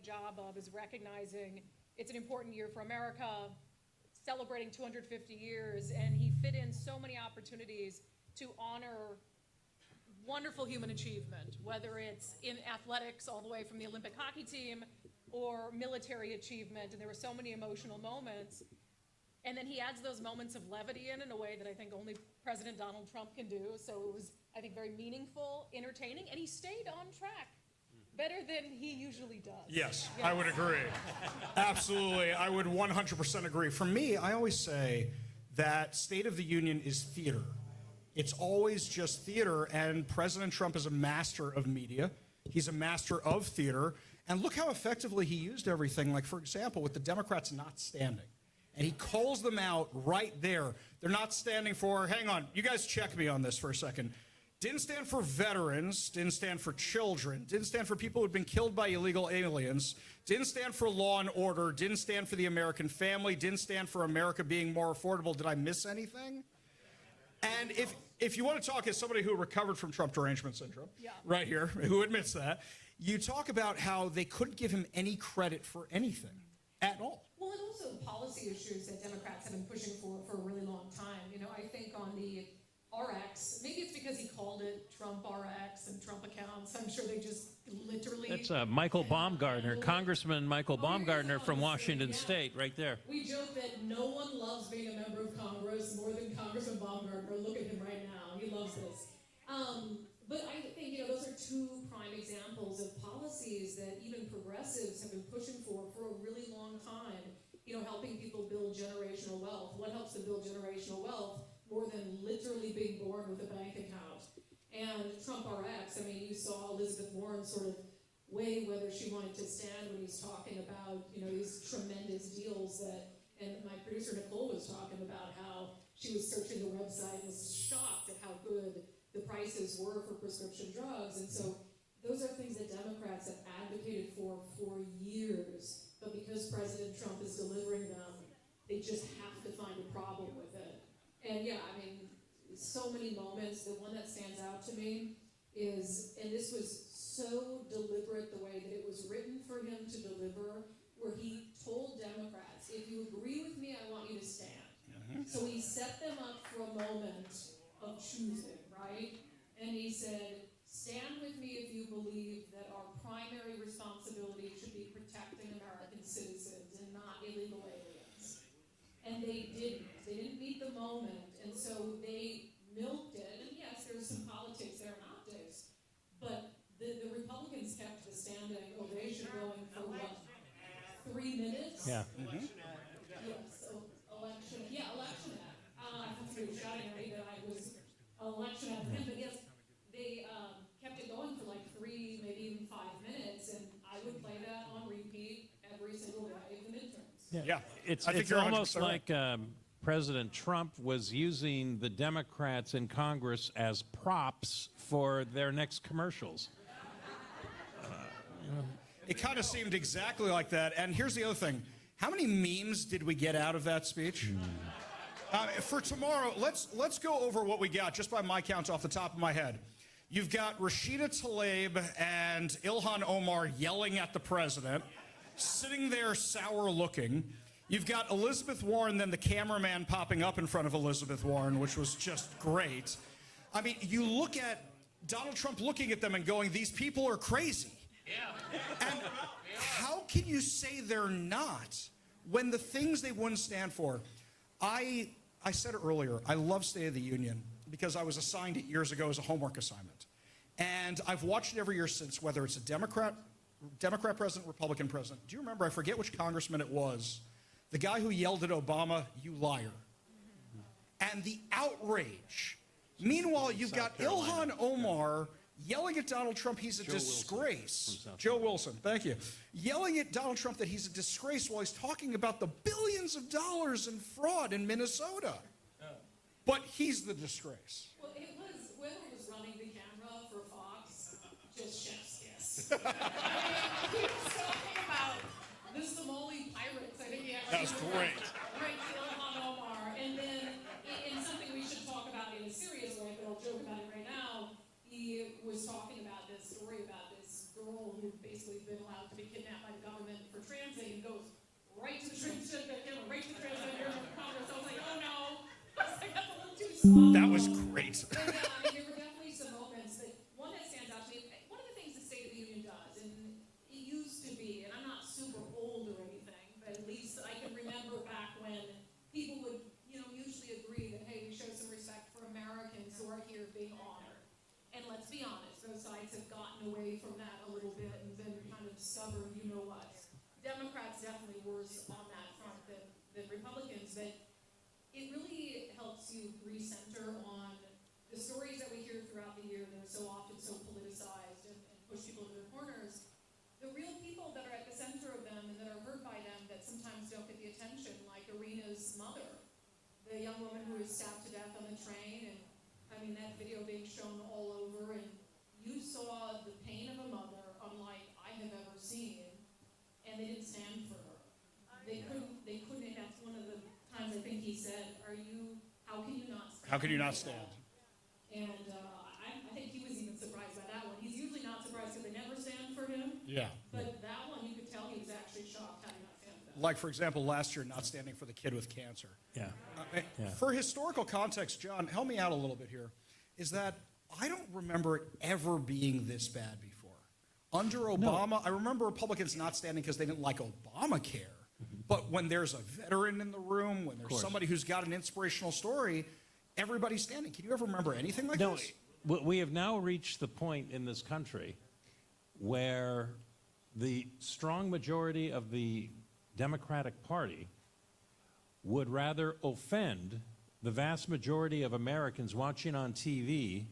job of is recognizing it's an important year for America, celebrating 250 years, and he fit in so many opportunities to honor wonderful human achievement, whether it's in athletics all the way from the Olympic hockey team or military achievement, and there were so many emotional moments. And then he adds those moments of levity in a way that I think only President Donald Trump can do. So it was, I think, very meaningful, entertaining, and he stayed on track better than he usually does. Yes, I would agree. Absolutely, I would 100% agree. For me, I always say that State of the Union is theater. It's always just theater, and President Trump is a master of media. He's a master of theater, and look how effectively he used everything. Like, for example, with the Democrats not standing. And he calls them out right there. They're not standing for, hang on, you guys check me on this for a second. Didn't stand for veterans, didn't stand for children, didn't stand for people who'd been killed by illegal aliens, didn't stand for law and order, didn't stand for the American family, didn't stand for America being more affordable. Did I miss anything? And if you want to talk as somebody who recovered from Trump derangement syndrome, right here, who admits that, you talk about how they couldn't give him any credit for anything at all. Well, and also policy issues that Democrats have been pushing for a really long time. You know, I think on the RX, maybe it's because he called it Trump RX and Trump accounts. I'm sure they just literally... That's Michael Baumgartner, Congressman Michael Baumgartner from Washington State, right there. We joke that no one loves being a member of Congress more than Congressman Baumgartner. Look at him right now. He loves this. But I think, you know, those are two prime examples of policies that even progressives have been pushing for a really long time. You know, helping people build generational wealth. What helps them build generational wealth more than literally being born with a bank account? And Trump RX, I mean, you saw Elizabeth Warren sort of weigh whether she wanted to stand when he's talking about, you know, these tremendous deals that, and my producer Nicole was talking about how she was searching the website and was shocked at how good the prices were for prescription drugs. And so those are things that Democrats have advocated for years. But because President Trump is delivering them, they just have to find a problem with it. And yeah, I mean, so many moments. The one that stands out to me is, and this was so deliberate the way that it was written for him to deliver, where he told Democrats, if you agree with me, I want you to stand. So he set them up for a moment of choosing, right? And he said, stand with me if you believe that our primary responsibility should be protecting American citizens and not illegal aliens. And they didn't. They didn't meet the moment. And so they milked it. And yes, there's some politics there and optics. But the Republicans kept the standing ovation going for what, 3 minutes? Yeah. Yes, election ad. I thought somebody was shouting at me that I was election ad for him, but yes, they kept it going for like 3, maybe even 5 minutes, and I would play that on repeat every single day of the midterms. Yeah. It's I think you're almost 100% like President Trump was using the Democrats in Congress as props for their next commercials. It kind of seemed exactly like that. And here's the other thing. How many memes did we get out of that speech? For tomorrow, let's go over what we got, just by my count off the top of my head. You've got Rashida Tlaib and Ilhan Omar yelling at the president, sitting there sour-looking. You've got Elizabeth Warren, then the cameraman popping up in front of Elizabeth Warren, which was just great. I mean, you look at Donald Trump looking at them and going, these people are crazy. And how can you say they're not when the things they wouldn't stand for? I said it earlier, I love State of the Union because I was assigned it years ago as a homework assignment. And I've watched it every year since, whether it's a Democrat president, Republican president. Do you remember, I forget which congressman it was, the guy who yelled at Obama, you liar. And the outrage. Meanwhile, you've got Ilhan Omar yelling at Donald Trump he's a disgrace. Joe Wilson, thank you. Yelling at Donald Trump that he's a disgrace while he's talking about the billions of dollars in fraud in Minnesota. But he's the disgrace. Well, it was, whoever was running the camera for Fox, just chef's kiss. He was talking about the Somali pirates. I think he had That was great. Right, Ilhan Omar. And then, in something we should talk about in a serious way, but I'll joke about it right now, he was talking about this story about this girl who'd basically been allowed to be kidnapped by the government That was great. But yeah, I mean, there were definitely some moments, but one that stands out to me, one of the things the State of the Union does, and it used to be, and I'm not super old or anything, but at least I can remember back when people would, usually agree that, hey, we show some respect for Americans who are here being honored. And let's be honest, both sides have gotten away from that a little bit and been kind of stubborn, you know what. Democrats definitely worse on that front than Republicans, but it really helps you recenter on the stories that we hear throughout the year that are so often so politicized and push people to their corners. The real people that are at the center of them and that are hurt by them that sometimes don't get the attention, like Irina's mother, the young woman who was stabbed to death on the train, and I mean that video being shown all over, and you saw the pain of a mother unlike I have ever seen, and they didn't stand for her. They couldn't, and that's one of the times I think he said, how can you not stand? How can you not stand? And I think he was even surprised by that one. He's usually not surprised because they never stand for him. Yeah. But that one, you could tell he was actually shocked how do you not stand for that. Like, for example, last year, not standing for the kid with cancer. Yeah. For historical context, John, help me out a little bit here, is that I don't remember it ever being this bad before. Under Obama, I remember Republicans not standing because they didn't like Obamacare. But when there's a veteran in the room, when there's somebody who's got an inspirational story, everybody's standing. Can you ever remember anything like this? No, we have now reached the point in this country where the strong majority of the Democratic Party would rather offend the vast majority of Americans watching on TV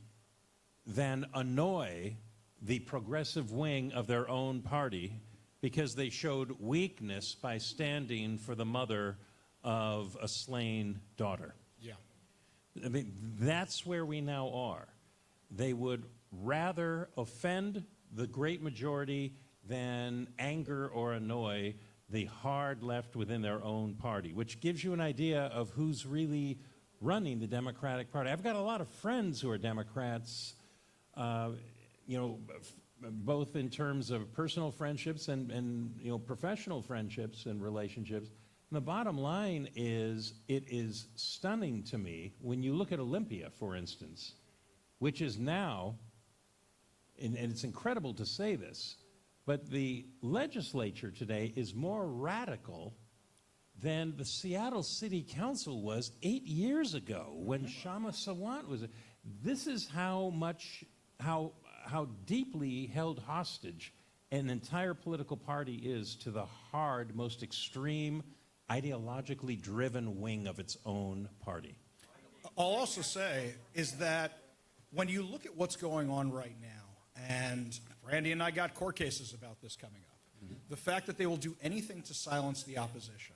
than annoy the progressive wing of their own party because they showed weakness by standing for the mother of a slain daughter. Yeah. I mean, that's where we now are. They would rather offend the great majority than anger or annoy the hard left within their own party, which gives you an idea of who's really running the Democratic Party. I've got a lot of friends who are Democrats, both in terms of personal friendships and professional friendships and relationships. And the bottom line is, it is stunning to me when you look at Olympia, for instance, which is now, and it's incredible to say this, but the legislature today is more radical than the Seattle City Council was 8 years ago when Shama Sawant was. This is how deeply held hostage an entire political party is to the hard, most extreme, ideologically driven wing of its own party. I'll also say is that when you look at what's going on right now, and Brandy and I got court cases about this coming up, the fact that they will do anything to silence the opposition.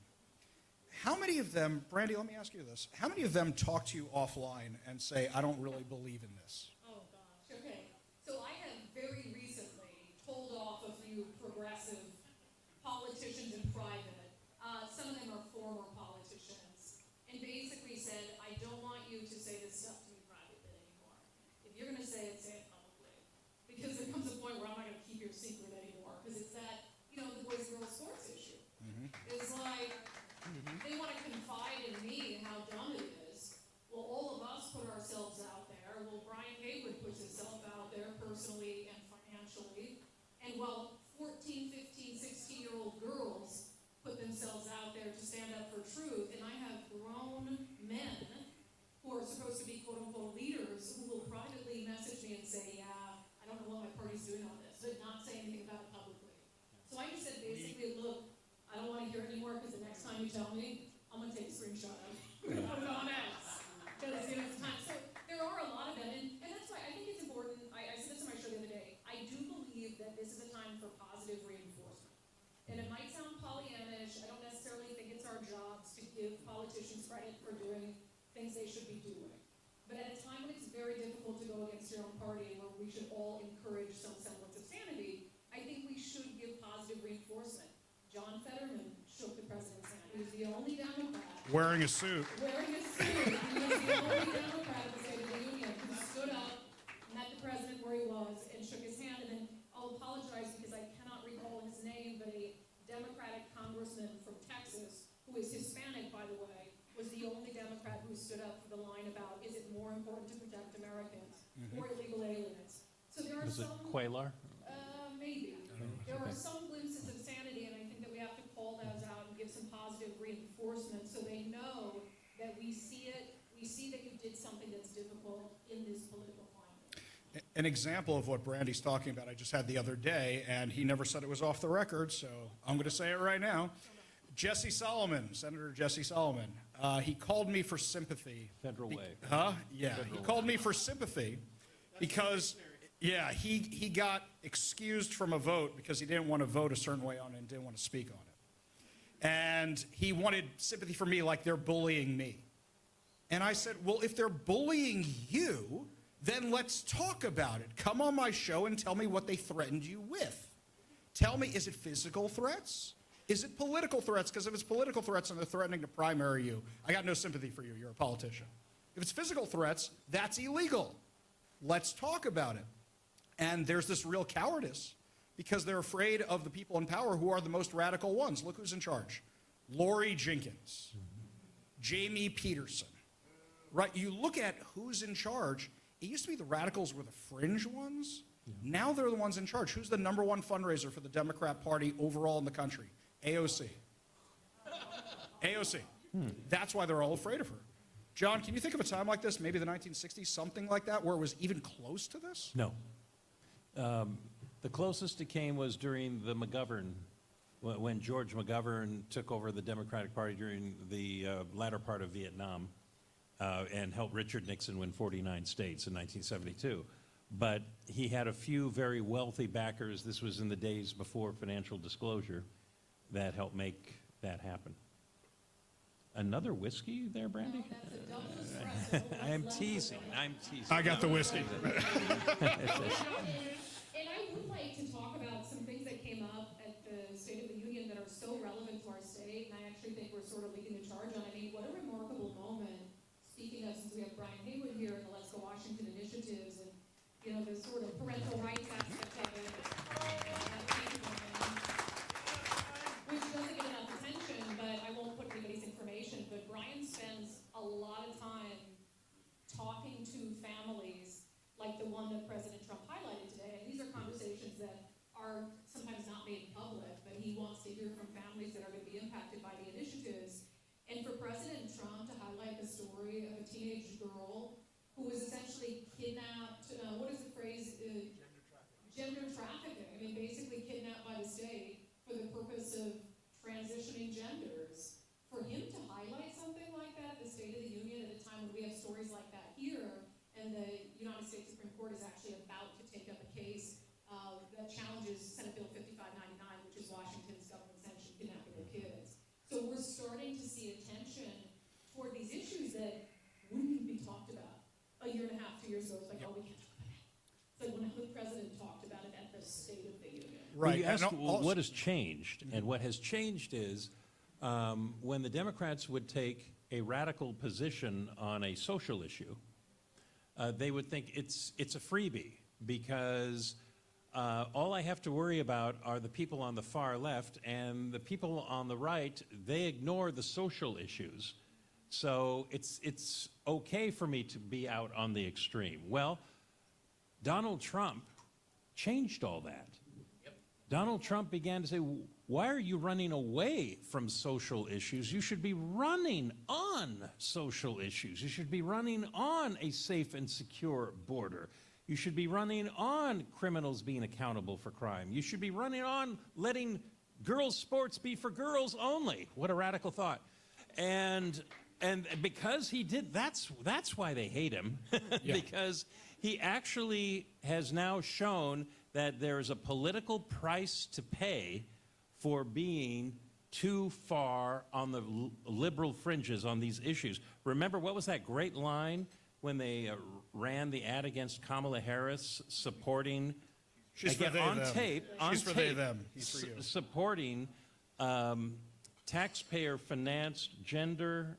How many of them, Brandy, let me ask you this, how many of them talk to you offline and say, I don't really believe in this? Oh, gosh. Okay. So I have very recently told off a few progressive politicians in private. Some of them are former politicians. And basically said, I don't want you to say this stuff to me privately anymore. If you're going to say it publicly. Because there comes a point where I'm not going to keep your secret anymore. Because it's that, the boys and girls sports issue. It's like, they want to confide in me how dumb it is. Well, all of us put ourselves out there. Well, Brian Haywood puts himself out there personally and financially. And while 14, 15, 16-year-old girls put themselves out there to stand up for truth, and I have grown men who are supposed to be quote-unquote leaders who will privately message me and say, yeah, I don't know what my party's doing on this, but not say anything about it publicly. So I just said basically, look, I don't want to hear it anymore because the next time you tell me, I'm going to take a screenshot of it. I'm going to put it on X. Because it's time. So there are a lot of them, and that's why I think it's important. I said this on my show the other day. I do believe that this is a time for positive reinforcement. And it might sound Pollyannish. I don't necessarily think it's our jobs to give politicians credit for doing things they should be doing. But at a time when it's very difficult to go against your own party, where we should all encourage some semblance of sanity, I think we should give positive reinforcement. John Fetterman shook the president's hand. He was the only Democrat. Wearing a suit. Wearing a suit. He was the only Democrat at the State of the Union who stood up, met the president where he was, and shook his hand. And then I'll apologize because I cannot recall his name, but a Democratic congressman from Texas, who is Hispanic, by the way, was the only Democrat who stood up for the line about, is it Quaylar? Maybe. There are some glimpses of sanity, and I think that we have to call those out and give some positive reinforcement so they know that we see it. We see that you did something that's difficult in this political climate. An example of what Brandy's talking about, I just had the other day, and he never said it was off the record, so I'm going to say it right now. Jesse Solomon, Senator Jesse Solomon, he called me for sympathy. Federal way. Yeah, he called me for sympathy because, yeah, he got excused from a vote because he didn't want to vote a certain way on it and didn't want to speak on it. And he wanted sympathy for me like they're bullying me. And I said, well, if they're bullying you, then let's talk about it. Come on my show and tell me what they threatened you with. Tell me, is it physical threats? Is it political threats? Because if it's political threats and they're threatening to primary you, I got no sympathy for you. You're a politician. If it's physical threats, that's illegal. Let's talk about it. And there's this real cowardice because they're afraid of the people in power who are the most radical ones. Look who's in charge. Lori Jenkins, Jamie Peterson. Right? You look at who's in charge. It used to be the radicals were the fringe ones. Now they're the ones in charge. Who's the #1 fundraiser for the Democrat Party overall in the country? AOC. AOC. That's why they're all afraid of her. John, can you think of a time like this, maybe the 1960s, something like that, where it was even close to this? No. The closest it came was during the McGovern, when George McGovern took over the Democratic Party during the latter part of Vietnam and helped Richard Nixon win 49 states in 1972. But he had a few very wealthy backers. This was in the days before financial disclosure that helped make that happen. Another whiskey there, Brandy? No, that's a double espresso. I'm teasing. I got the whiskey. And I would like to talk about some things that came up at the State of the Union that are so relevant to our state, and I actually think we're sort of leading the charge on. I mean, what a remarkable moment. Speaking of, since we have Brian Haywood here and the Let's Go Washington initiatives, and you know, the sort of parental rights aspect of it, which doesn't get enough attention, but I won't put anybody's information, but Brian spends a lot of time talking to families like the one that President Trump highlighted today. And these are conversations that are sometimes not made public, but he wants to hear from families that are going to be impacted by the initiatives. And for President Trump to highlight the story of a teenage girl who was essentially kidnapped, what is the phrase? Gender trafficking. I mean, basically kidnapped by the state for the purpose of transitioning genders. For him to highlight something like that at the State of the Union at a time when we have stories like that here, and the United States Supreme Court is actually about to take up a case that challenges Senate Bill 5599, which is Washington's government-sanctioned kidnapping of kids. So we're starting to see attention toward these issues that wouldn't even be talked about a year and a half, 2 years ago. It's like, oh, we can't talk about it. It's like when the president talked about it at the State of the Union. Right. Well, you asked, what has changed? And what has changed is when the Democrats would take a radical position on a social issue, they would think it's a freebie because all I have to worry about are the people on the far left, and the people on the right, they ignore the social issues. So it's okay for me to be out on the extreme. Well, Donald Trump changed all that. Donald Trump began to say, why are you running away from social issues? You should be running on social issues. You should be running on a safe and secure border. You should be running on criminals being accountable for crime. You should be running on letting girls' sports be for girls only. What a radical thought. And because he did, that's why they hate him, because he actually has now shown that there is a political price to pay for being too far on the liberal fringes on these issues. Remember, what was that great line when they ran the ad against Kamala Harris supporting, She's again, for they, on them. tape, She's for they, them. He's for you. Supporting taxpayer-financed gender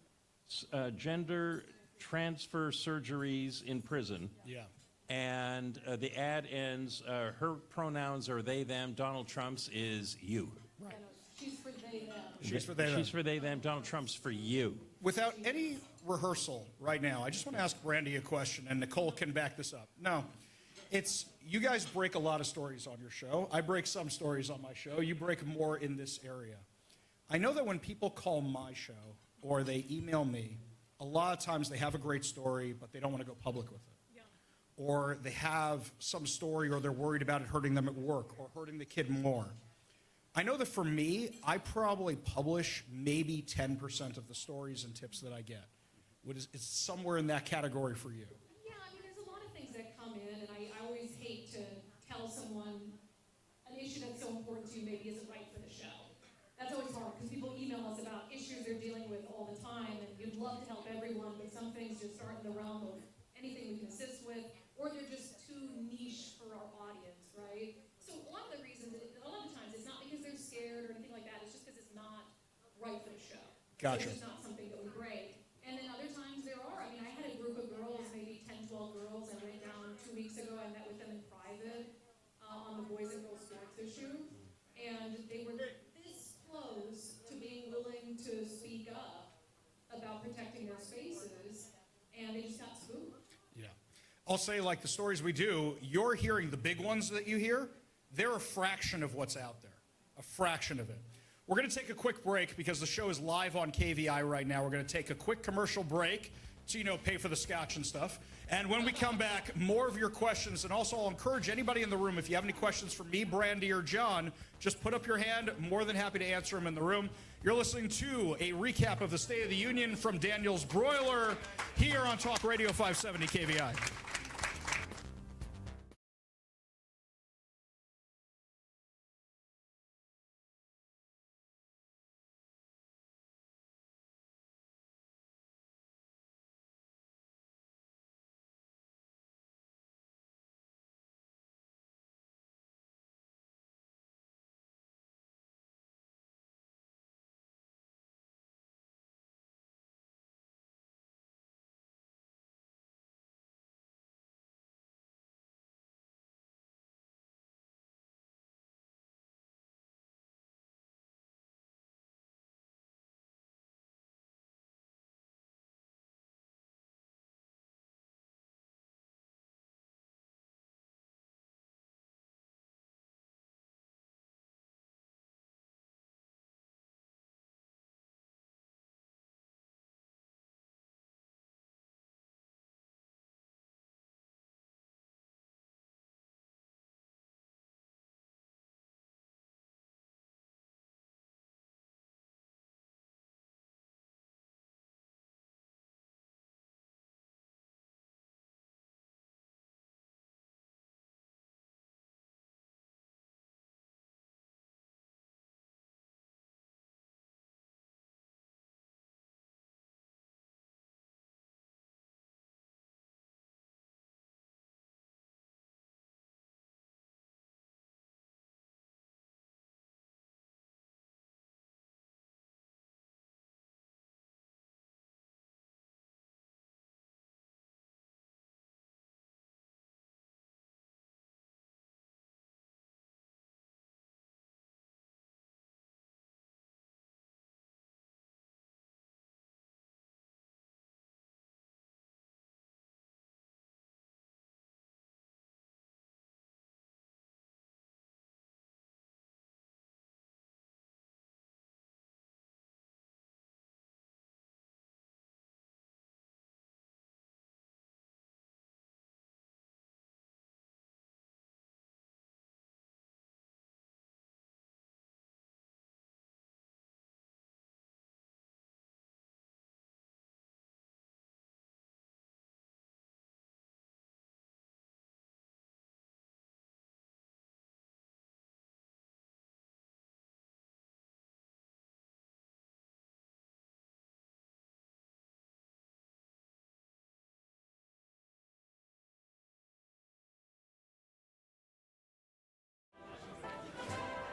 transfer surgeries in prison. Yeah. And the ad ends, her pronouns are they, them, Donald Trump's is you. Right. She's for they, them. She's for they, them. She's for they, them, Donald Trump's for you. Without any rehearsal right now, I just want to ask Brandy a question, and Nicole can back this up. No, it's you guys break a lot of stories on your show. I break some stories on my show. You break more in this area. I know that when people call my show or they email me, a lot of times they have a great story, but they don't want to go public with it. Yeah. Or they have some story or they're worried about it hurting them at work or hurting the kid more. I know that for me, I probably publish maybe 10% of the stories and tips that I get. It's somewhere in that category for you. Yeah, I mean, there's a lot of things that come in, and I always hate to tell someone an issue that's so important to you maybe isn't right for the show. That's always hard, because people email us about issues they're dealing with all the time, and you'd love to help everyone, but some things just aren't in the realm of anything we can assist with, or they're just too niche for our audience, right? So a lot of the reasons, a lot of times, it's not because they're scared or anything like that, it's just because it's not right for the show. Gotcha. It's just not something that we break. And then other times there are. I mean, I had a group of girls, maybe 10, 12 girls. I went down 2 weeks ago. I met with them in private on the boys and girls sports issue. And they were this close to being willing to speak up about protecting their spaces. And they just got spooked. Yeah. I'll say, like the stories we do, you're hearing the big ones that you hear. They're a fraction of what's out there. A fraction of it. We're going to take a quick break because the show is live on KVI right now. We're going to take a quick commercial break to, pay for the scotch and stuff. And when we come back, more of your questions. And also, I'll encourage anybody in the room, if you have any questions for me, Brandy, or John, just put up your hand. More than happy to answer them in the room. You're listening to a recap of the State of the Union from Daniel's Broiler here on Talk Radio 570 KVI.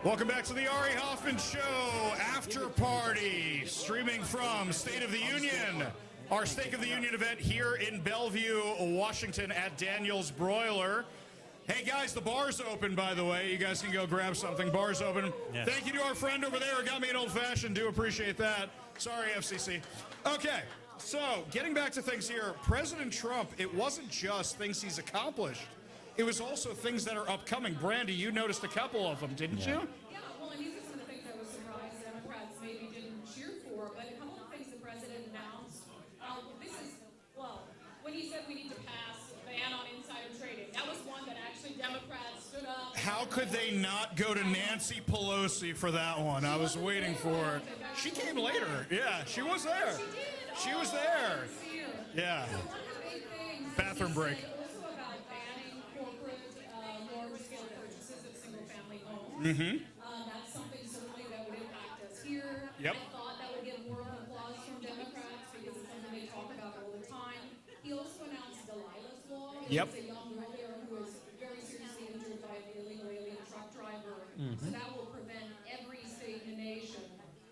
Welcome back to the Ari Hoffman Show After Party, streaming from State of the Union, our State of the Union event here in Bellevue, Washington at Daniel's Broiler. Hey guys, the bar's open, by the way. You guys can go grab something. Bar's open. Yeah. Thank you to our friend over there who got me an old-fashioned. Do appreciate that. Sorry, FCC. Okay, so getting back to things here, President Trump, it wasn't just things he's accomplished. it was also things that are upcoming. Brandy, you noticed a couple of them, didn't you? Yeah, well, and these are some of the things I was surprised Democrats maybe didn't cheer for, but a couple of things the president announced. When he said we need to pass a ban on insider trading, that was one that actually Democrats stood up. How could they not go to Nancy Pelosi for that one? I was waiting for it. She came later. Yeah, she was there. She was there. Yeah. Bathroom break. Also about banning corporate large-scale purchases of single-family homes. Mm-hmm. That's something certainly that would impact us here. Yep. I thought that would get more applause from Democrats because it's something they talk about all the time. He also announced Delilah's Law. Yep. It's a young girl there who was very seriously injured by an illegal alien truck driver. So that will prevent every state in the nation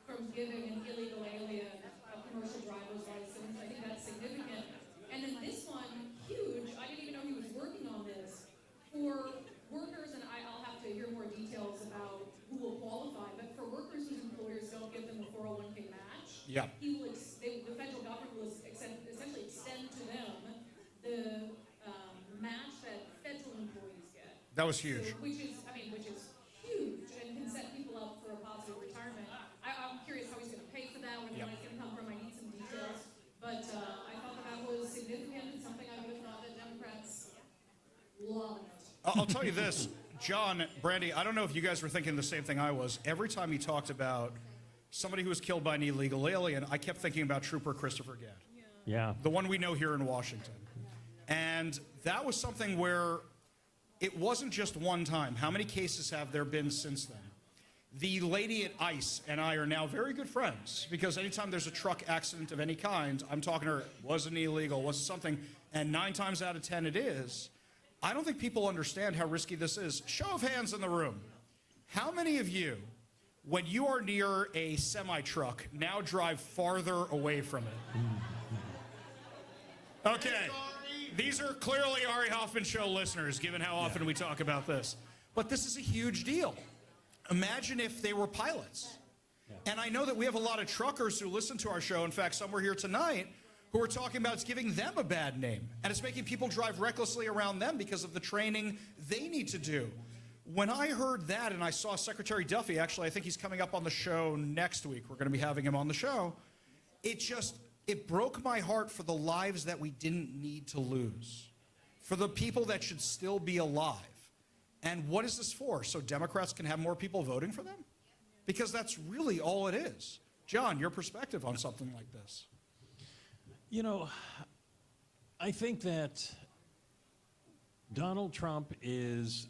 from giving an illegal alien a commercial driver's license. I think that's significant. And then this one, huge, I didn't even know he was working on this, for workers, and I'll have to hear more details about who will qualify, but for workers whose employers don't give them a 401k match, Yeah. the federal government will essentially extend to them the match that federal employees get. That was huge. So, which is huge and can set people up for a positive retirement. I'm curious how he's going to pay for that, where the money's going to come from. I need some details. But I thought that was significant and something I would have thought that Democrats loved. I'll tell you this, John, Brandy, I don't know if you guys were thinking the same thing I was. Every time he talked about somebody who was killed by an illegal alien, I kept thinking about Trooper Christopher Gadd. Yeah. The one we know here in Washington. And that was something where it wasn't just one time. How many cases have there been since then? The lady at ICE and I are now very good friends because anytime there's a truck accident of any kind, I'm talking to her, wasn't illegal, was something, and 9 times out of 10 it is. I don't think people understand how risky this is. Show of hands in the room. How many of you, when you are near a semi-truck, now drive farther away from it? Okay, these are clearly Ari Hoffman Show listeners, given how often we talk about this. But this is a huge deal. Imagine if they were pilots. And I know that we have a lot of truckers who listen to our show. In fact, some were here tonight who are talking about it's giving them a bad name. And it's making people drive recklessly around them because of the training they need to do. When I heard that and I saw Secretary Duffy, actually, I think he's coming up on the show next week. We're going to be having him on the show. It broke my heart for the lives that we didn't need to lose, for the people that should still be alive. And what is this for? So Democrats can have more people voting for them? Because that's really all it is. John, your perspective on something like this. You know, I think that Donald Trump is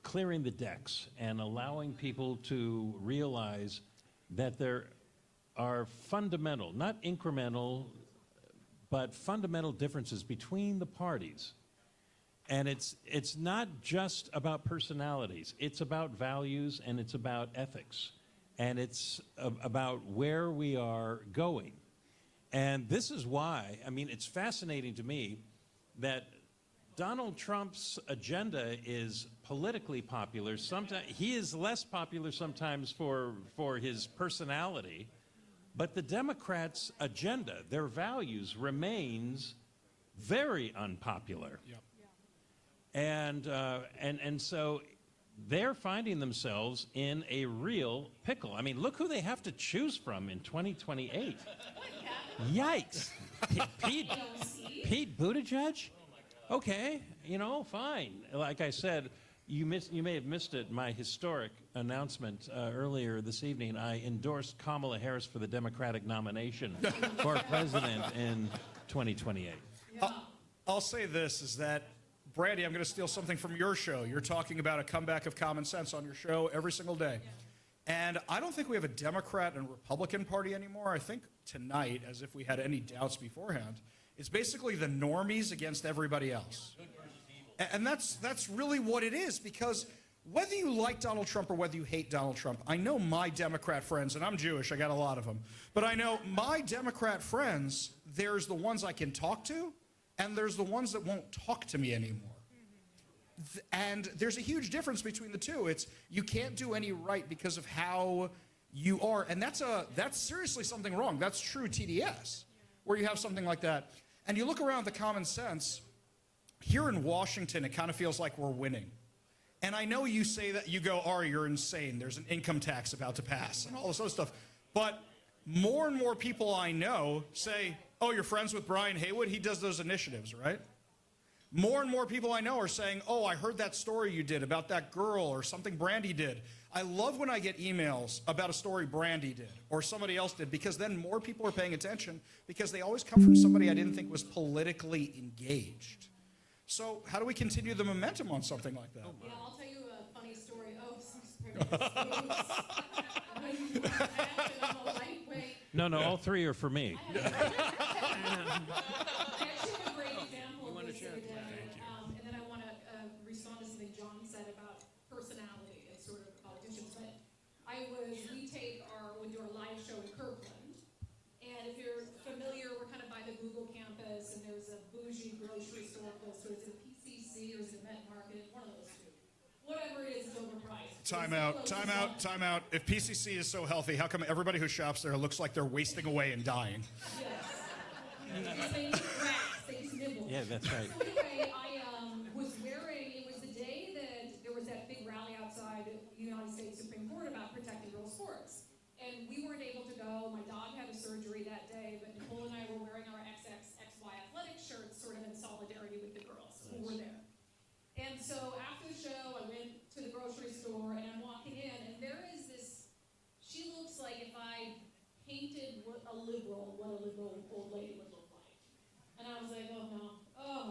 clearing the decks and allowing people to realize that there are fundamental, not incremental, but fundamental differences between the parties. And it's not just about personalities. It's about values and it's about ethics. And it's about where we are going. And this is why, I mean, it's fascinating to me that Donald Trump's agenda is politically popular. Sometimes he is less popular sometimes for his personality, but the Democrats' agenda, their values, remains very unpopular. Yep. And so they're finding themselves in a real pickle. I mean, look who they have to choose from in 2028. Yikes. Pete Buttigieg? Okay, you know, fine. Like I said, you may have missed it, my historic announcement earlier this evening. I endorsed Kamala Harris for the Democratic nomination for president in 2028. I'll say this, is that, Brandy, I'm going to steal something from your show. You're talking about a comeback of common sense on your show every single day. And I don't think we have a Democrat and Republican Party anymore. I think tonight, as if we had any doubts beforehand, it's basically the normies against everybody else. And that's really what it is, because whether you like Donald Trump or whether you hate Donald Trump, I know my Democrat friends, and I'm Jewish, I got a lot of them, but I know my Democrat friends, there's the ones I can talk to, and there's the ones that won't talk to me anymore. And there's a huge difference between the two. It's you can't do any right because of how you are, and that's seriously something wrong. That's true TDS, where you have something like that. And you look around the common sense, here in Washington, it kind of feels like we're winning. And I know you say that, you go, Ari, you're insane. There's an income tax about to pass and all this other stuff. But more and more people I know say, oh, you're friends with Brian Haywood? He does those initiatives, right? More and more people I know are saying, oh, I heard that story you did about that girl or something Brandy did. I love when I get emails about a story Brandy did or somebody else did, because then more people are paying attention, because they always come from somebody I didn't think was politically engaged. So how do we continue the momentum on something like that? Yeah, I'll tell you a funny story. Oh, I'm a lightweight. No, all three are for me. I actually have a great example of this the other day. And then I want to respond to something John said about personality and sort of politicians. But we do our live show in Kirkland. And if you're familiar, we're kind of by the Google campus, and there's a bougie grocery store close to it. Is it PCC or is it Met Market? One of those two. Whatever it is overpriced. Time out. If PCC is so healthy, how come everybody who shops there looks like they're wasting away and dying? Yes. Because they eat grass, they eat nibbles. Yeah, that's right. So anyway, I was wearing, it was the day that there was that big rally outside the United States Supreme Court about protecting girls' sports. And we weren't able to go. My dog had a surgery that day, but Nicole and I were wearing our XXXY athletic shirts sort of in solidarity with the girls who were there. And so after the show, I went to the grocery store, and I'm walking in, and there is this, she looks like if I painted what a liberal old lady would look like. And I was like, oh no,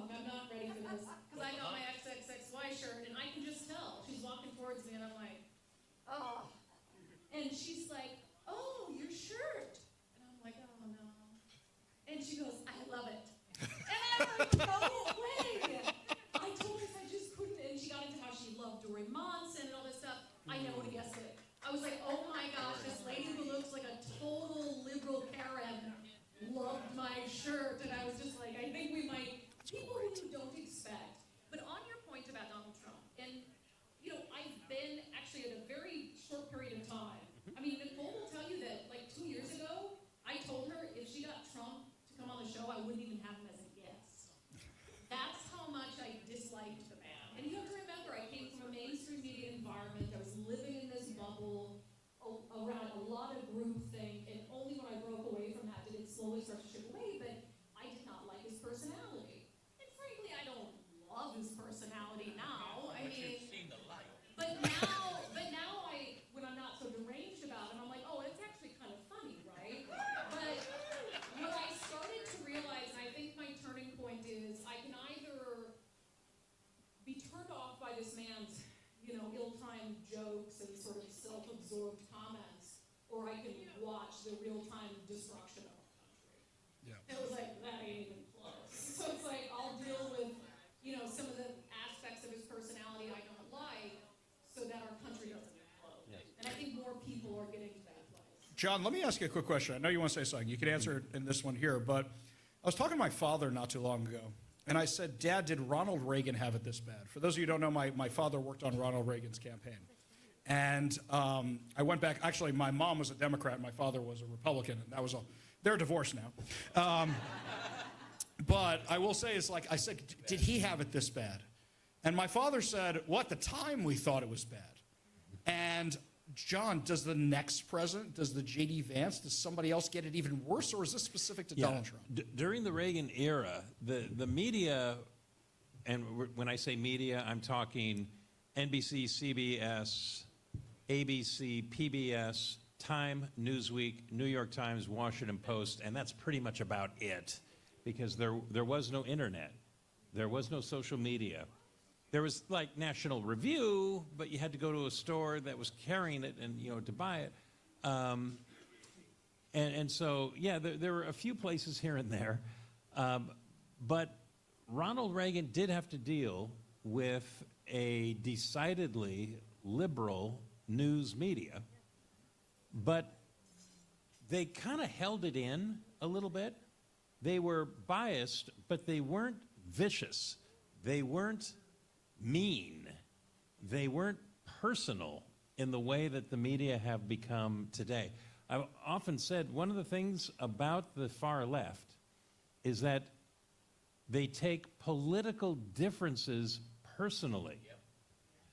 I'm not ready for this. Because I got my XXXY shirt, and I can just tell. She's walking towards me, and I'm like, oh. And she's like, oh, your shirt. And I'm like, oh no. And she goes, I love it. And I'm like, no way. I told her I just couldn't. And she got into how she loved Dory Monson and all this stuff. I never would have guessed it. I was like, oh my gosh, this lady who looks like a total liberal Karen loved my shirt. And I was just like, I think we might, people who you don't expect. But on your point about Donald Trump, and I've been actually at a very short period of time. I mean, Nicole will tell you that like 2 years ago, I told her if she got Trump to come on the show, I wouldn't even have him as a guest. That's how much I disliked the man. And you have to remember, I came from a mainstream media environment. I was living in this bubble around a lot of groupthink, and only when I broke away from that did it slowly start to chip away. But I did not like his personality. And frankly, I don't love his personality now. I mean, but now when I'm not so deranged about him, I'm like, oh, it's actually kind of funny, right? But what I started to realize, and I think my turning point is, I can either be turned off by this man's, ill-timed jokes and sort of self-absorbed comments, or I can watch the real-time destruction of our country. Yeah. It was like, that ain't even close. So it's like, I'll deal with, some of the aspects of his personality I don't like, so that our country doesn't implode. Yes. And I think more people are getting to that place. John, let me ask you a quick question. I know you want to say something. You can answer it in this one here, but I was talking to my father not too long ago, and I said, Dad, did Ronald Reagan have it this bad? For those of you who don't know, my father worked on Ronald Reagan's campaign. And I went back. Actually, my mom was a Democrat, and my father was a Republican, and that was all. They're divorced now. But I will say, it's like, I said, did he have it this bad? And my father said, well, at the time we thought it was bad. And John, does the next president, does the J.D. Vance, does somebody else get it even worse, or is this specific to Donald Trump? During the Reagan era, the media, and when I say media, I'm talking NBC, CBS, ABC, PBS, Time, Newsweek, New York Times, Washington Post, and that's pretty much about it, because there was no internet. There was no social media. There was like National Review, but you had to go to a store that was carrying it and, to buy it. And so, yeah, there were a few places here and there. But Ronald Reagan did have to deal with a decidedly liberal news media. But they kind of held it in a little bit. They were biased, but they weren't vicious. They weren't mean. They weren't personal in the way that the media have become today. I've often said one of the things about the far left is that They take political differences personally.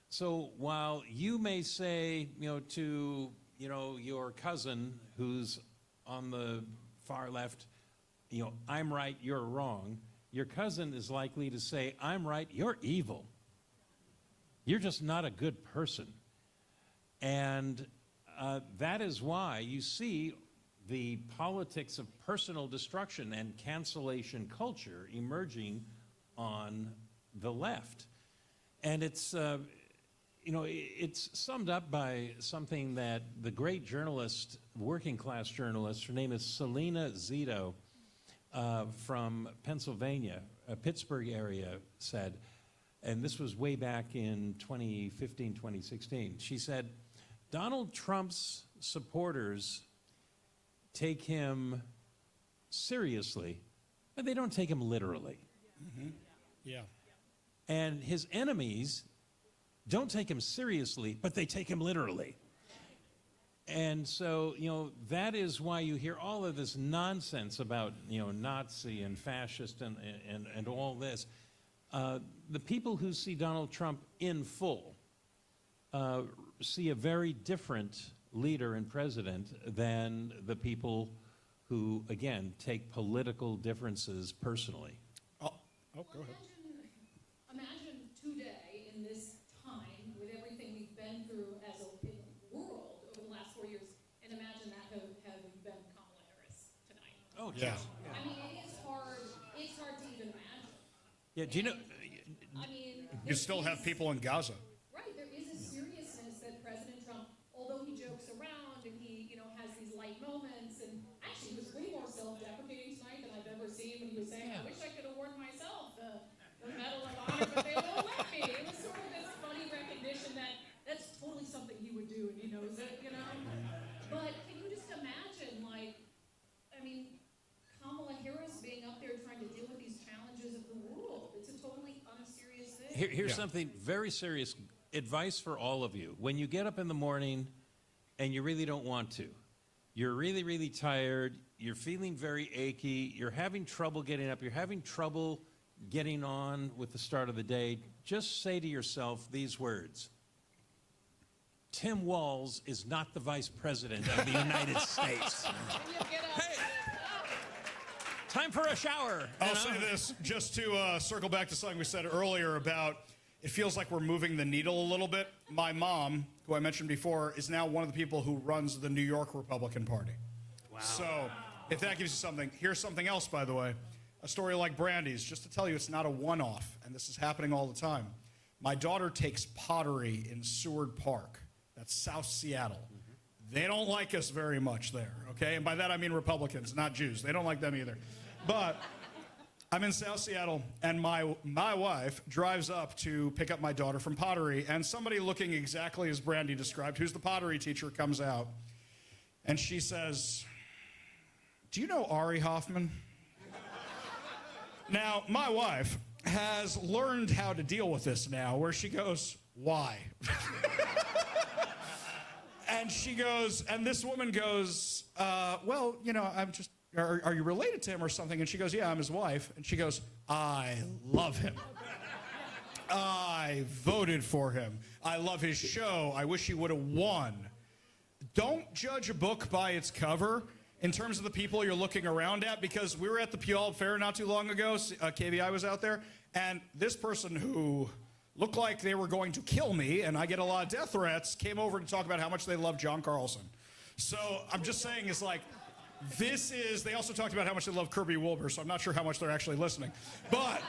So while you may say, to, your cousin who's on the far left, I'm right, you're wrong, your cousin is likely to say, I'm right, you're evil. You're just not a good person. And that is why you see the politics of personal destruction and cancellation culture emerging on the left. And it's, it's summed up by something that the great journalist, working class journalist, her name is Selena Zito from Pennsylvania, Pittsburgh area, said, and this was way back in 2015, 2016. She said, Donald Trump's supporters take him seriously, but they don't take him literally. Mm-hmm. Yeah. And his enemies don't take him seriously, but they take him literally. And so, that is why you hear all of this nonsense about, Nazi and fascist and all this. The people who see Donald Trump in full see a very different leader and president than the people who, again, take political differences personally. Oh, go ahead. Imagine today in this time with everything we've been through as a world over the last 4 years, and imagine that having been Kamala Harris tonight. Oh, yeah. I mean, it's hard to even imagine. Yeah, do you know? I mean, You still have people in Gaza. right, there is a seriousness that President Trump, although he jokes around and he, has these light moments, and actually he was way more self-deprecating tonight than I've ever seen when he was saying, I wish I could award myself the Medal of Honor, but they won't let me. It was sort of this funny recognition that that's totally something he would do, and he knows it, But can you just imagine, Kamala Harris being up there trying to deal with these challenges of the world? It's a totally unserious thing. Here's something very serious, advice for all of you. When you get up in the morning and you really don't want to, you're really, really tired, you're feeling very achy, you're having trouble getting up, you're having trouble getting on with the start of the day, just say to yourself these words: Tim Walz is not the Vice President of the United States. Hey, time for a shower. I'll say this, just to circle back to something we said earlier about it feels like we're moving the needle a little bit. My mom, who I mentioned before, is now one of the people who runs the New York Republican Party. Wow. So if that gives you something, here's something else, by the way. A story like Brandy's, just to tell you it's not a one-off, and this is happening all the time. My daughter takes pottery in Seward Park. That's South Seattle. They don't like us very much there, okay? And by that I mean Republicans, not Jews. They don't like them either. But I'm in South Seattle, and my wife drives up to pick up my daughter from pottery, and somebody looking exactly as Brandy described, who's the pottery teacher, comes out, and she says, do you know Ari Hoffman? Now, my wife has learned how to deal with this now, where she goes, why? And she goes, and this woman goes, well, I'm just, are you related to him or something? And she goes, yeah, I'm his wife. And she goes, I love him. I voted for him. I love his show. I wish he would have won. Don't judge a book by its cover in terms of the people you're looking around at, because we were at the Puyallup Fair not too long ago. KVI was out there, and this person who looked like they were going to kill me, and I get a lot of death threats, came over to talk about how much they love John Carlson. So I'm just saying, it's like, they also talked about how much they love Kirby Wilbur, so I'm not sure how much they're actually listening. But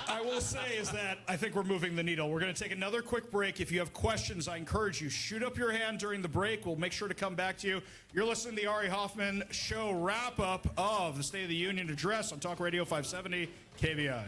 I will say is that I think we're moving the needle. We're going to take another quick break. If you have questions, I encourage you, shoot up your hand during the break. We'll make sure to come back to you. You're listening to the Ari Hoffman Show wrap-up of the State of the Union address on Talk Radio 570 KVI.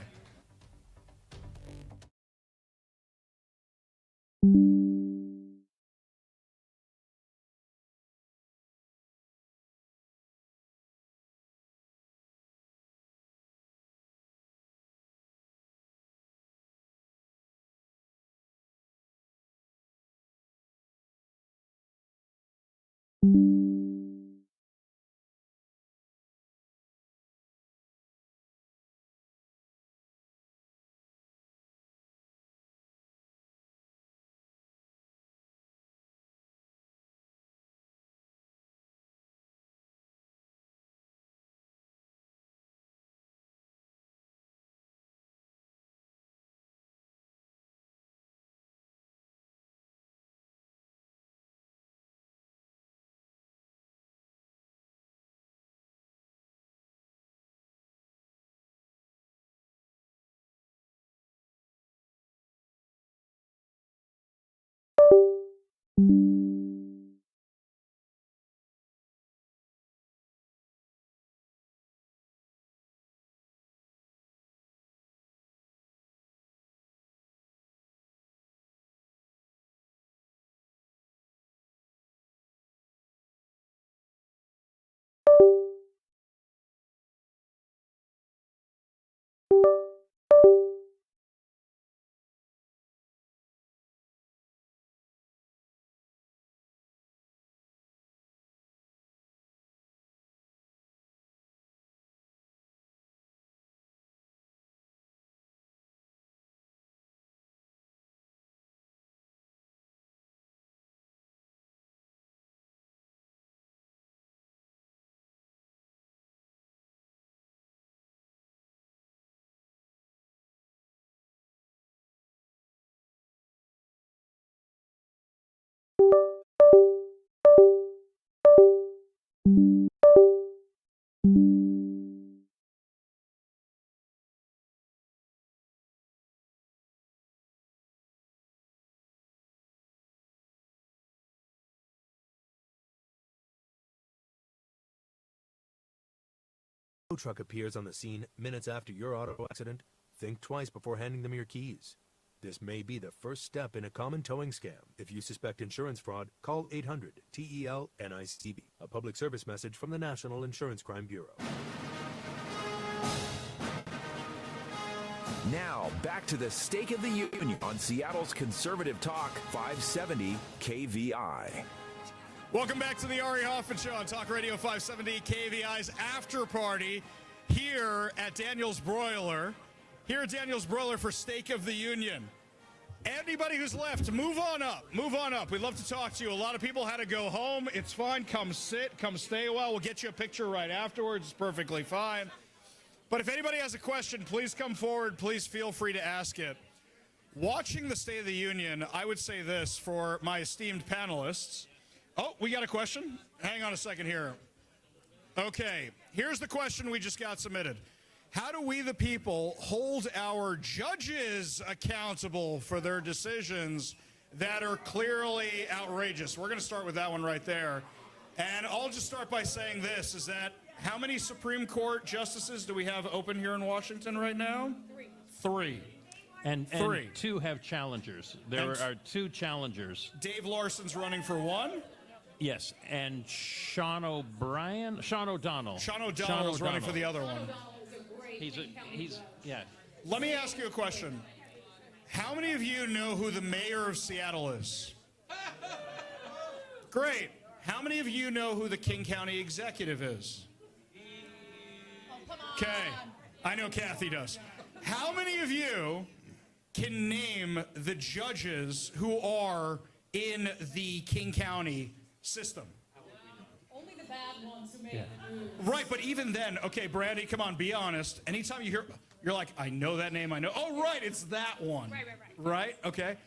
tow truck appears on the scene minutes after your auto accident, think twice before handing them your keys. This may be the first step in a common towing scam. If you suspect insurance fraud, call 800-TEL-NICB. A public service message from the National Insurance Crime Bureau. Now, back to the State of the Union on Seattle's Conservative Talk 570 KVI. Welcome back to the Ari Hoffman Show on Talk Radio 570 KVI's after party here at Daniel's Broiler. Here at Daniel's Broiler for Steak of the Union. Anybody who's left, move on up. Move on up. We'd love to talk to you. A lot of people had to go home. It's fine. Come sit. Come stay a while. We'll get you a picture right afterwards. It's perfectly fine. But if anybody has a question, please come forward. Please feel free to ask it. Watching the State of the Union, I would say this for my esteemed panelists. Oh, we got a question? Hang on a second here. Okay, here's the question we just got submitted. How do we, the people, hold our judges accountable for their decisions that are clearly outrageous? We're going to start with that one right there. And I'll just start by saying this, is that how many Supreme Court justices do we have open here in Washington right now? Three. And Three. two have challengers. There are two challengers. Dave Larson's running for one. Yes, and Sean O'Donnell. Sean O'Donnell's running for the other one. Yeah. Let me ask you a question. How many of you know who the mayor of Seattle is? Great. How many of you know who the King County executive is? Okay. I know Kathy does. How many of you can name the judges who are in the King County system? Only the bad ones who make the news. Right, but even then, okay, Brandy, come on, be honest. Anytime you hear, you're like, I know that name, I know. Oh, right, it's that one. Right. Right? Okay.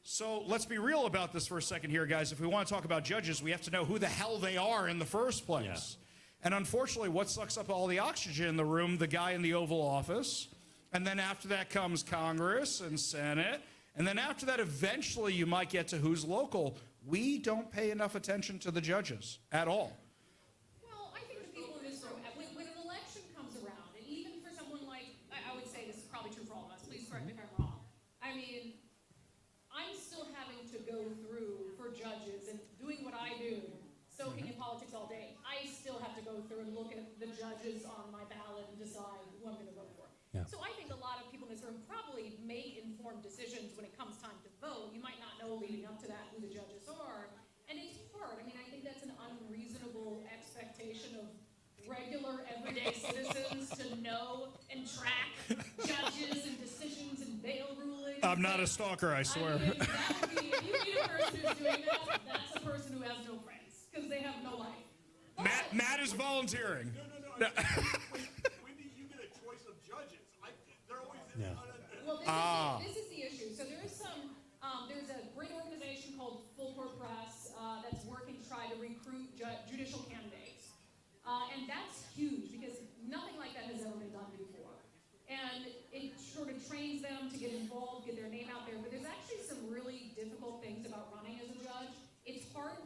So let's be real about this for a second here, guys. If we want to talk about judges, we have to know who the hell they are in the first place. Yeah. And unfortunately, what sucks up all the oxygen in the room? The guy in the Oval Office. And then after that comes Congress and Senate. And then after that, eventually you might get to who's local. We don't pay enough attention to the judges at all. Well, I think the people in this room, when an election comes around, and even for someone like, I would say this is probably true for all of us, please correct me if I'm wrong. I mean, I'm still having to go through for judges and doing what I do, soaking in politics all day. I still have to go through and look at the judges on my ballot and decide who I'm going to vote for. Yeah. So I think a lot of people in this room probably make informed decisions when it comes time to vote. You might not know leading up to that who the judges are, and it's hard. I mean, I think that's an unreasonable expectation of regular, everyday citizens to know and track judges and decisions and bail rulings. I'm not a stalker, I swear. I mean, that would be, if you meet a person who's doing that, that's a person who has no friends, because they have no life. Matt is volunteering. No. When do you get a choice of judges? They're always in Well, this is the issue. So there is there's a great organization called Full Court Press that's working to try to recruit judicial candidates. And that's huge because nothing like that has ever been done before. And it sort of trains them to get involved, get their name out there. But there's actually some really difficult things about running as a judge. It's hard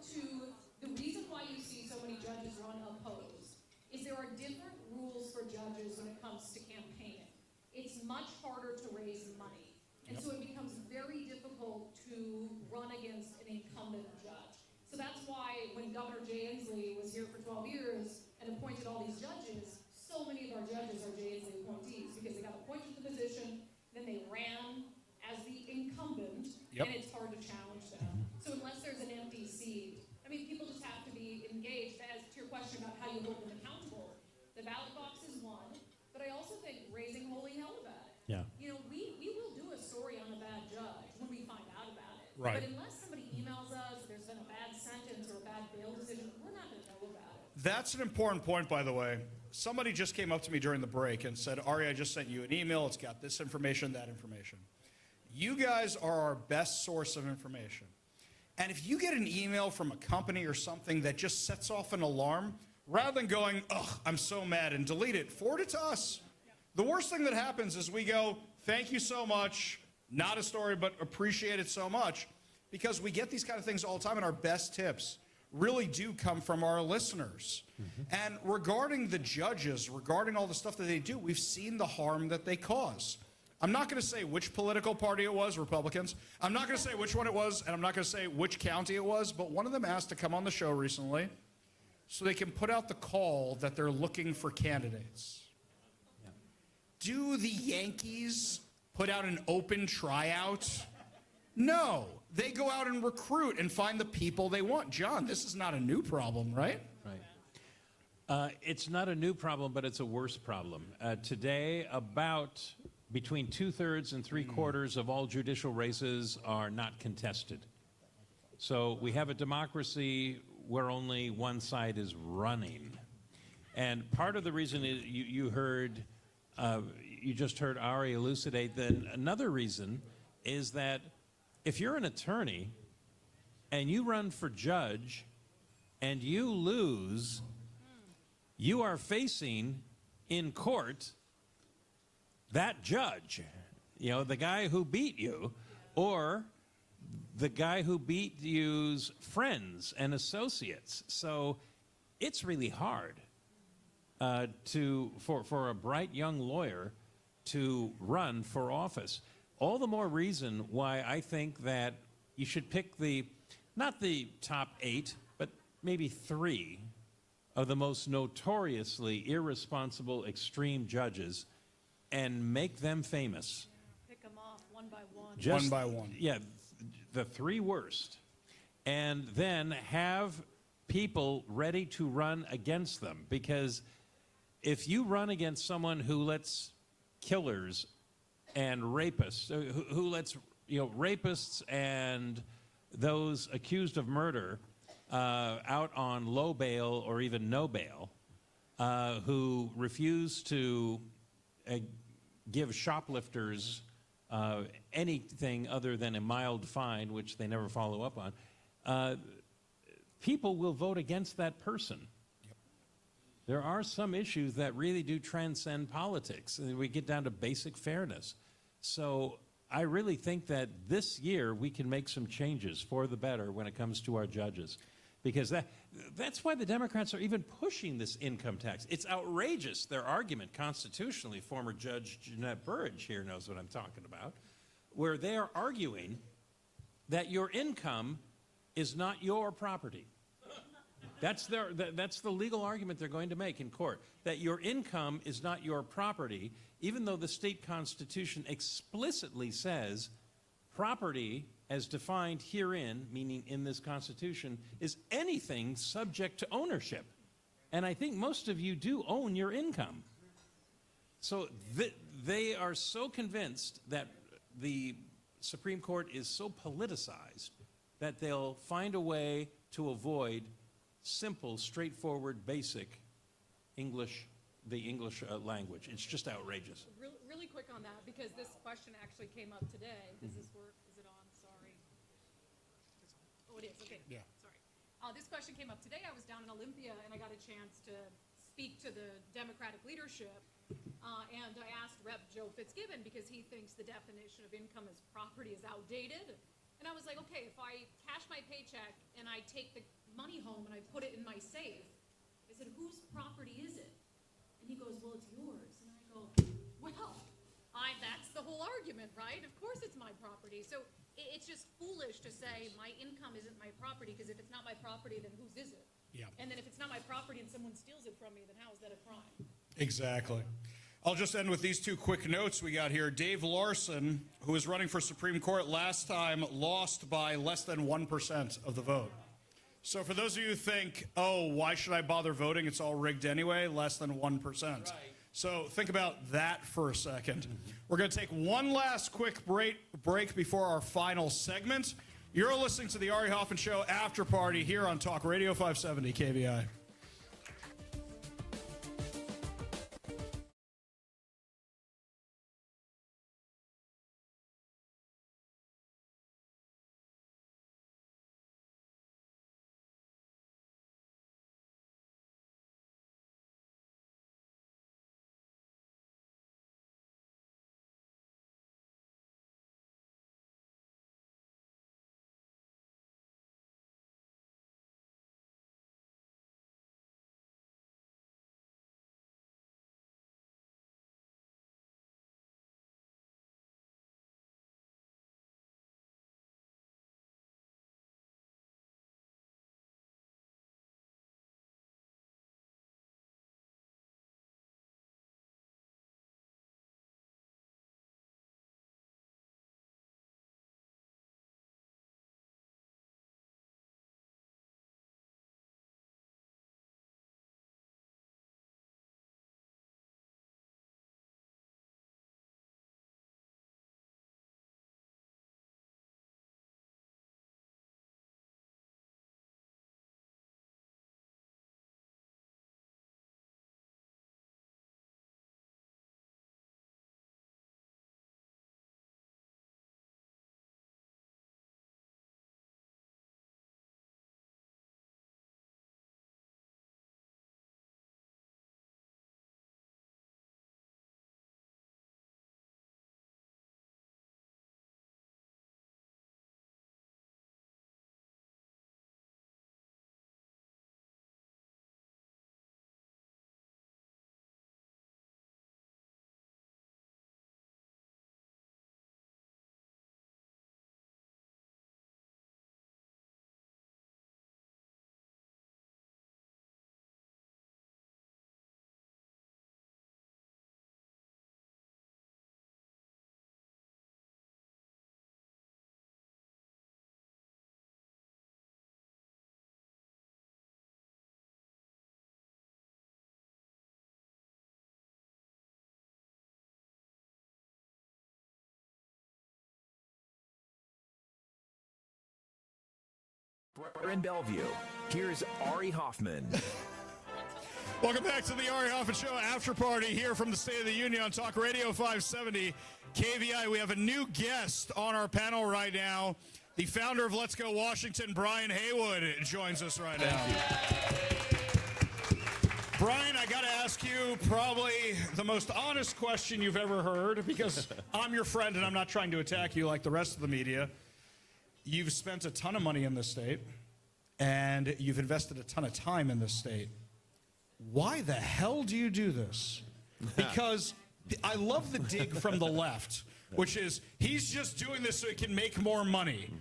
the reason why you see so many judges run opposed is there are different rules for judges when it comes to campaigning. It's much harder to raise money. And so it becomes very difficult to run against an incumbent judge. So that's why when Governor Jay Inslee was here for 12 years and appointed all these judges, so many of our judges are J's and appointees because they got appointed to the position, then they ran as the incumbent, Yep. and it's hard to challenge them. So unless there's an empty seat, I mean, people just have to be engaged. As to your question about how you hold them accountable, the ballot box is one, but I also think raising holy hell about it. Yeah. You know, we will do a story on a bad judge when we find out about it. Right. But unless somebody emails us, there's been a bad sentence or a bad bail decision, we're not going to know about it. That's an important point, by the way. Somebody just came up to me during the break and said, Ari, I just sent you an email. It's got this information, that information. You guys are our best source of information. And if you get an email from a company or something that just sets off an alarm, rather than going, ugh, I'm so mad, and delete it, forward it to us. The worst thing that happens is we go, thank you so much, not a story, but appreciate it so much, because we get these kind of things all the time, and our best tips really do come from our listeners. And regarding the judges, regarding all the stuff that they do, we've seen the harm that they cause. I'm not going to say which political party it was, Republicans. I'm not going to say which one it was, and I'm not going to say which county it was, but one of them asked to come on the show recently so they can put out the call that they're looking for candidates. Yeah. Do the Yankees put out an open tryout? No. They go out and recruit and find the people they want. John, this is not a new problem, right? Right. It's not a new problem, but it's a worse problem. Today, about between 2/3 and 3/4 of all judicial races are not contested. So we have a democracy where only one side is running. And part of the reason is you just heard Ari elucidate, then another reason is that if you're an attorney and you run for judge and you lose, you are facing in court that judge, you know, the guy who beat you, or the guy who beat you's friends and associates. So it's really hard for a bright young lawyer to run for office. All the more reason why I think that you should pick not the top 8, but maybe 3 of the most notoriously irresponsible extreme judges and make them famous. Pick them off one by one. One by one. Yeah, the 3 worst. And then have people ready to run against them. Because if you run against someone who lets killers and rapists, who lets rapists and those accused of murder out on low bail or even no bail, who refuse to give shoplifters anything other than a mild fine, which they never follow up on, people will vote against that person. Yep. There are some issues that really do transcend politics, and we get down to basic fairness. So I really think that this year we can make some changes for the better when it comes to our judges. Because that's why the Democrats are even pushing this income tax. It's outrageous, their argument constitutionally. Former Judge Jeanette Burrage here knows what I'm talking about, where they are arguing that your income is not your property. That's the legal argument they're going to make in court, that your income is not your property, even though the state constitution explicitly says property as defined herein, meaning in this Constitution, is anything subject to ownership. And I think most of you do own your income. So they are so convinced that the Supreme Court is so politicized that they'll find a way to avoid simple, straightforward, basic English, the English language. It's just outrageous. Really quick on that, because this question actually came up today. Does this work? Is it on? Sorry. Oh, it is. Okay. Yeah. Sorry. This question came up today. I was down in Olympia, and I got a chance to speak to the Democratic leadership. And I asked Rep. Joe Fitzgibbon, because he thinks the definition of income as property is outdated. And I was like, okay, if I cash my paycheck and I take the money home and I put it in my safe, I said, whose property is it? And he goes, well, it's yours. And I go, well, that's the whole argument, right? Of course it's my property. So it's just foolish to say my income isn't my property, because if it's not my property, then whose is it? Yeah. And then if it's not my property and someone steals it from me, then how is that a crime? Exactly. I'll just end with these two quick notes we got here. Dave Larson, who was running for Supreme Court last time, lost by less than 1% of the vote. So for those of you who think, oh, why should I bother voting? It's all rigged anyway, less than 1%. Right. So think about that for a second. We're going to take one last quick break before our final segment. You're listening to the Ari Hoffman Show After Party here on Talk Radio 570 KVI. We're in Bellevue. Here's Ari Hoffman. Welcome back to the Ari Hoffman Show After Party here from the State of the Union on Talk Radio 570 KVI. We have a new guest on our panel right now. The founder of Let's Go Washington, Brian Haywood, joins us right now. Brian, I got to ask you probably the most honest question you've ever heard, because I'm your friend and I'm not trying to attack you like the rest of the media. You've spent a ton of money in this state, and you've invested a ton of time in this state. Why the hell do you do this? Because I love the dig from the left, which is he's just doing this so he can make more money.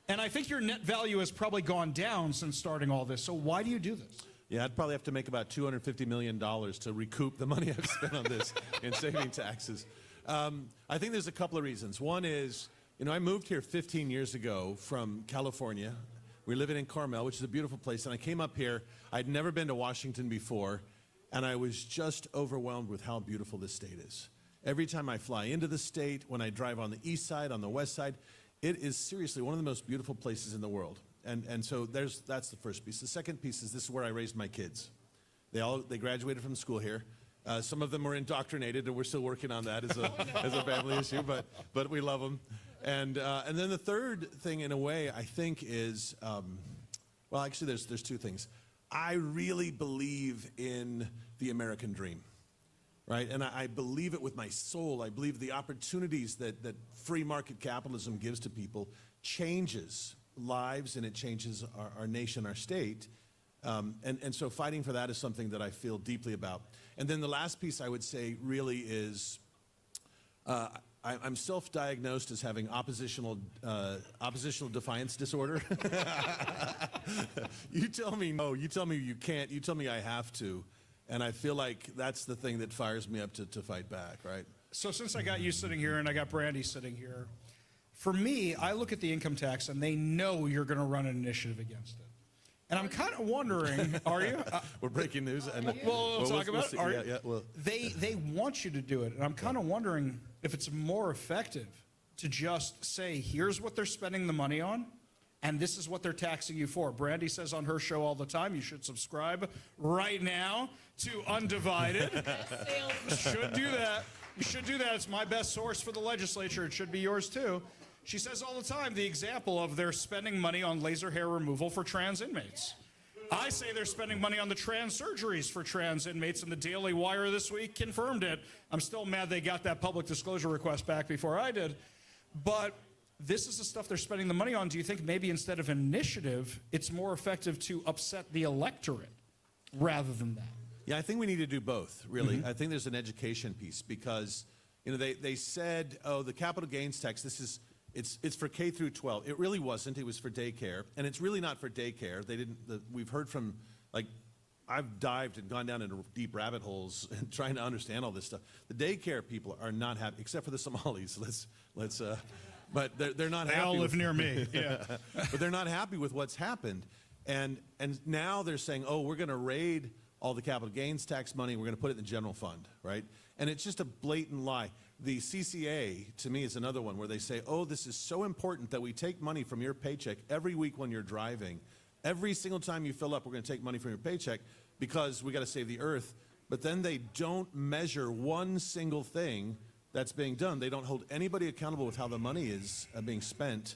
And I think your net value has probably gone down since starting all this. So why do you do this? Yeah, I'd probably have to make about $250 million to recoup the money I've spent on this in saving taxes. I think there's a couple of reasons. One is, I moved here 15 years ago from California. We're living in Carmel, which is a beautiful place. And I came up here. I'd never been to Washington before. And I was just overwhelmed with how beautiful this state is. Every time I fly into the state, when I drive on the east side, on the west side, it is seriously one of the most beautiful places in the world. And so that's the first piece. The second piece is this is where I raised my kids. They graduated from school here. Some of them were indoctrinated, and we're still working on that as a family issue, but we love them. And then the third thing, in a way, I think is, well, actually, there's two things. I really believe in the American dream, right? And I believe it with my soul. I believe the opportunities that free market capitalism gives to people changes lives, and it changes our nation, our state. And so fighting for that is something that I feel deeply about. And then the last piece I would say really is, I'm self-diagnosed as having oppositional defiance disorder. You tell me no, you tell me you can't, you tell me I have to, And I feel like that's the thing that fires me up to fight back, right? So since I got you sitting here and I got Brandy sitting here, for me, I look at the income tax and they know you're going to run an initiative against it. And I'm kind of wondering, are you? We're breaking news. And, Well, we'll talk about it. Are you? Yeah, well, They want you to do it. And I'm kind of wondering if it's more effective to just say, here's what they're spending the money on, and this is what they're taxing you for. Brandy says on her show all the time, you should subscribe right now to Undivided. Should do that. You should do that. It's my best source for the legislature. It should be yours too. She says all the time the example of they're spending money on laser hair removal for trans inmates. I say they're spending money on the trans surgeries for trans inmates, and the Daily Wire this week confirmed it. I'm still mad they got that public disclosure request back before I did. But this is the stuff they're spending the money on. Do you think maybe instead of initiative, it's more effective to upset the electorate rather than that? Yeah, I think we need to do both, really. I think there's an education piece because, they said, oh, the capital gains tax, it's for K through 12. It really wasn't. It was for daycare, and it's really not for daycare. We've heard from, I've dived and gone down into deep rabbit holes and trying to understand all this stuff. The daycare people are not happy, except for the Somalis. But they're not happy. They all live near me. Yeah. But they're not happy with what's happened, and now they're saying, oh, we're going to raid all the capital gains tax money, we're going to put it in the general fund, right? And it's just a blatant lie. The CCA, to me, is another one where they say, oh, this is so important that we take money from your paycheck every week when you're driving. Every single time you fill up, we're going to take money from your paycheck because we got to save the earth. But then they don't measure one single thing that's being done. They don't hold anybody accountable with how the money is being spent.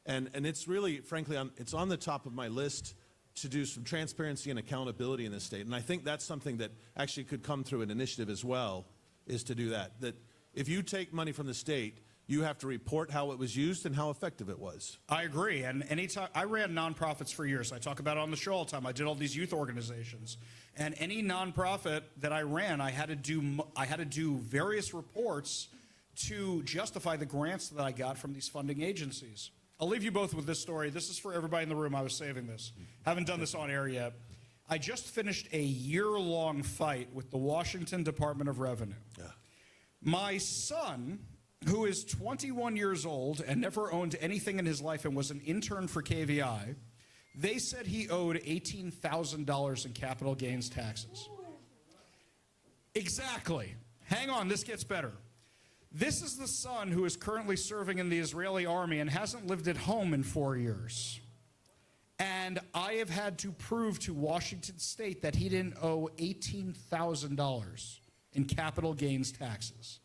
And it's really, frankly, it's on the top of my list to do some transparency and accountability in this state. And I think that's something that actually could come through an initiative as well, is to do that. That if you take money from the state, you have to report how it was used and how effective it was. I agree. And anytime I ran nonprofits for years, I talk about it on the show all the time. I did all these youth organizations, and any nonprofit that I ran, I had to do various reports to justify the grants that I got from these funding agencies. I'll leave you both with this story. This is for everybody in the room. I was saving this. Haven't done this on air yet. I just finished a year-long fight with the Washington Department of Revenue. Yeah. My son, who is 21 years old and never owned anything in his life and was an intern for KVI, they said he owed $18,000 in capital gains taxes. Exactly. Hang on, this gets better. This is the son who is currently serving in the Israeli army and hasn't lived at home in 4 years. And I have had to prove to Washington State that he didn't owe $18,000 in capital gains taxes.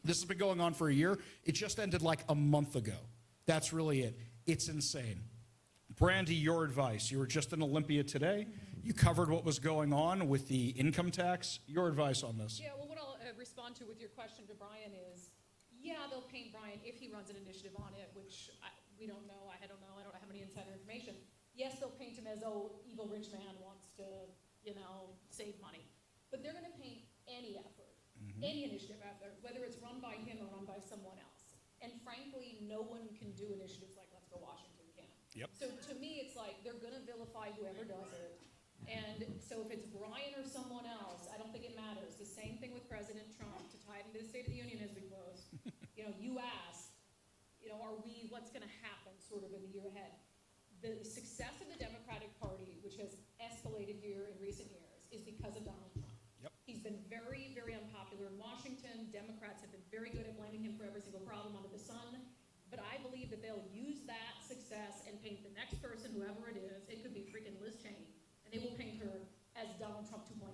This has been going on for a year. It just ended like a month ago. That's really it. It's insane. Brandy, your advice. You were just in Olympia today. You covered what was going on with the income tax. Your advice on this. Yeah, well, what I'll respond to with your question to Brian is, yeah, they'll paint Brian if he runs an initiative on it, which we don't know. I don't know. I don't have any insider information. Yes, they'll paint him as, oh, evil rich man wants to, save money. But they're going to paint any effort, any initiative effort, whether it's run by him or run by someone else. And frankly, no one can do initiatives like Let's Go Washington can. Yep. So to me, it's like they're going to vilify whoever does it. And so if it's Brian or someone else, I don't think it matters. The same thing with President Trump. To tie it into the State of the Union as we close, you asked, what's going to happen sort of in the year ahead? The success of the Democratic Party, which has escalated here in recent years, is because of Donald Trump. Yep. He's been very, very unpopular in Washington. Democrats have been very good at blaming him for every single problem under the sun. But I believe that they'll use that success and paint the next person, whoever it is. It could be freaking Liz Cheney. And they will paint her as Donald Trump 2.0.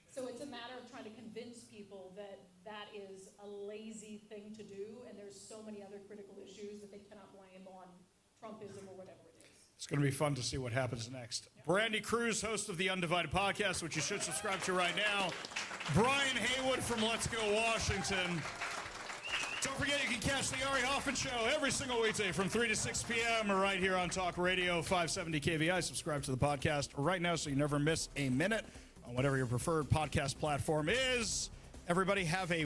So it's a matter of trying to convince people that that is a lazy thing to do, and there's so many other critical issues that they cannot blame on Trumpism or whatever it is. It's going to be fun to see what happens next. Brandy Cruz, host of the Undivided Podcast, which you should subscribe to right now. Brian Haywood from Let's Go Washington. Don't forget, you can catch the Ari Hoffman Show every single weekday from 3 to 6 p.m. right here on Talk Radio 570 KVI. Subscribe to the podcast right now so you never miss a minute on whatever your preferred podcast platform is. Everybody have a